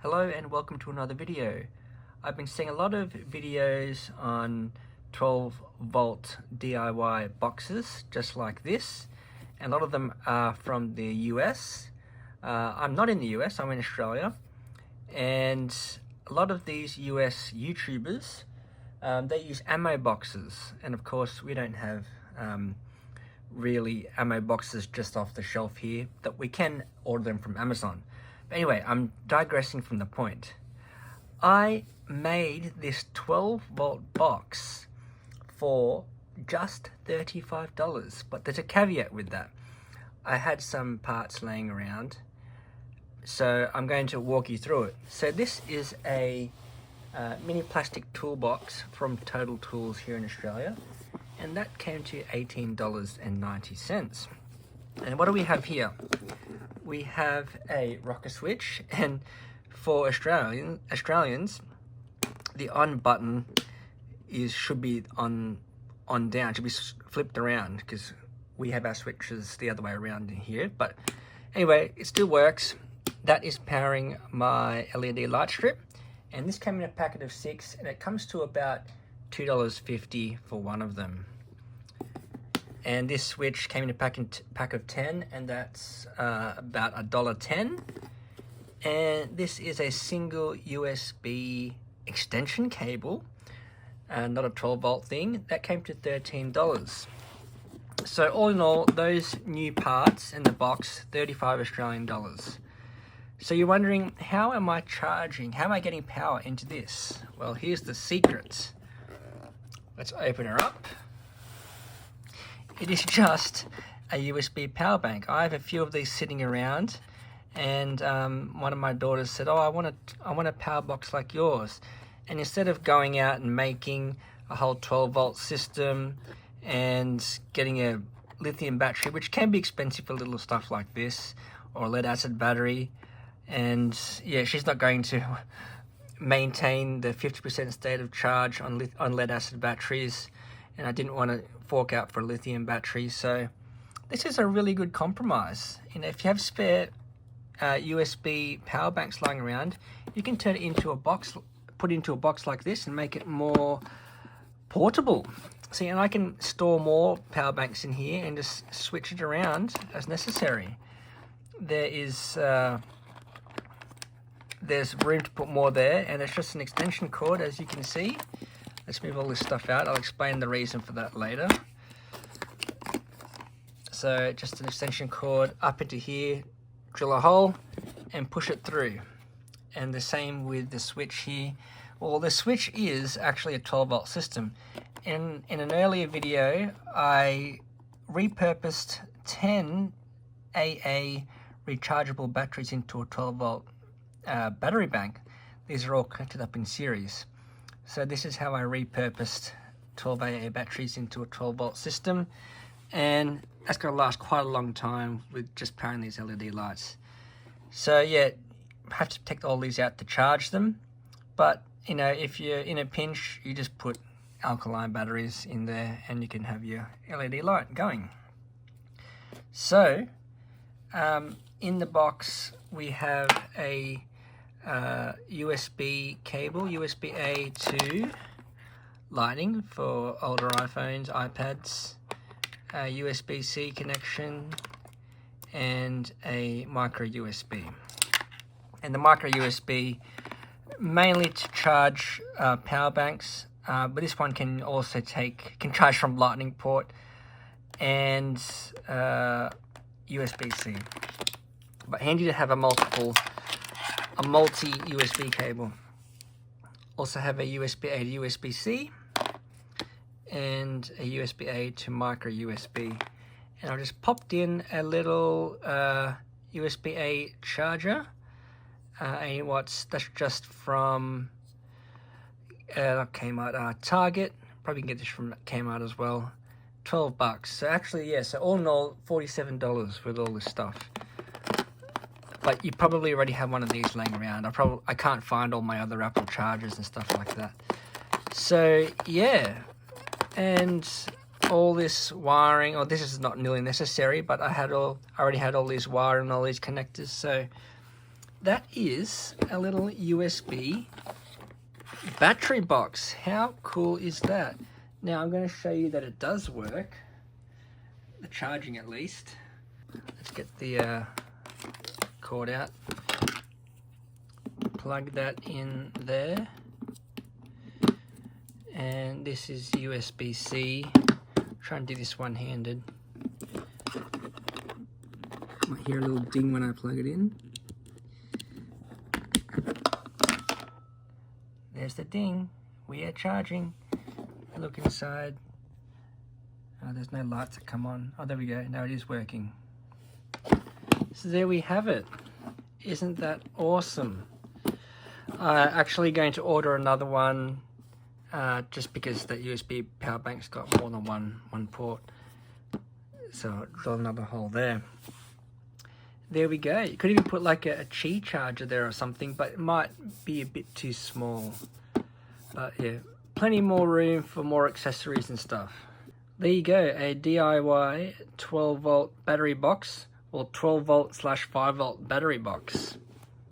Hello and welcome to another video. I've been seeing a lot of videos on 12 volt DIY boxes just like this, and a lot of them are from the US. I'm not in the US, I'm in Australia, and a lot of these US YouTubers, they use ammo boxes, and of course we don't have really ammo boxes just off the shelf here, that we can order them from Amazon. But anyway, I'm digressing from the point. I made this 12 volt box for just $35, but there's a caveat with that. I had some parts laying around, so I'm going to walk you through it. So this is a mini plastic toolbox from Total Tools here in Australia, and that came to $18.90. And what do we have here? We have a rocker switch, and for Australians, the on button should be on down, should be flipped around, because we have our switches the other way around in here. But anyway, it still works. That is powering my LED light strip, and this came in a packet of 6, and it comes to about $2.50 for one of them. And this switch came in a pack of 10, and that's about $1.10. And this is a single USB extension cable, not a 12 volt thing. That came to $13. So all in all, those new parts in the box, 35 Australian dollars. So you're wondering, how am I getting power into this? Well, here's the secret. Let's open her up. It is just a USB power bank. I have a few of these sitting around, and one of my daughters said, "Oh, I want a power box like yours." And instead of going out and making a whole 12 volt system and getting a lithium battery, which can be expensive for little stuff like this, or a lead acid battery, and yeah, she's not going to maintain the 50% state of charge on lead acid batteries, and I didn't want to fork out for a lithium battery. So this is a really good compromise. You know, if you have spare USB power banks lying around, you can turn it into a box, put it into a box like this, and make it more portable. See, and I can store more power banks in here and just switch it around as necessary. There's room to put more there, and it's just an extension cord, as you can see. Let's move all this stuff out. I'll explain the reason for that later. So just an extension cord up into here, drill a hole and push it through. And the same with the switch here. Well, the switch is actually a 12 volt system. In an earlier video, I repurposed 10 AA rechargeable batteries into a 12 volt battery bank. These are all connected up in series. So this is how I repurposed 12 AA batteries into a 12 volt system, and that's going to last quite a long time with just powering these LED lights. So yeah, I have to take all these out to charge them, but you know, if you're in a pinch, you just put alkaline batteries in there and you can have your LED light going. So in the box we have a USB cable, USB-A to Lightning for older iPhones, iPads, USB-C connection, and a micro USB. And the micro USB mainly to charge power banks, but this one can also can charge from Lightning port and USB-C. But handy to have a multi-USB cable. Also have a USB-A to USB-C and a USB-A to micro USB. And I've just popped in a little USB-A charger, 80 watts. That's just from Kmart, Target. Probably can get this from Kmart as well. $12. So actually, yeah, so all in all, $47 with all this stuff. But you probably already have one of these laying around. I can't find all my other Apple chargers and stuff like that. So yeah, and all this wiring, this is not nearly necessary, but I already had all these wire and all these connectors. So that is a little USB battery box. How cool is that? Now I'm going to show you that it does work, the charging at least. Let's get the cord out, plug that in there, and this is USB-C. Try and do this one-handed. Might hear a little ding when I plug it in. There's the ding. We are charging. Look inside. Oh, there's no lights that come on. Oh, there we go. Now it is working. So there we have it. Isn't that awesome? I'm actually going to order another one just because that USB power bank's got more than one port. So I'll drill another hole there. There we go. You could even put like a Qi charger there or something, but it might be a bit too small. But yeah, plenty more room for more accessories and stuff. There you go, a DIY 12 volt battery box, or 12 volt / 5 volt battery box.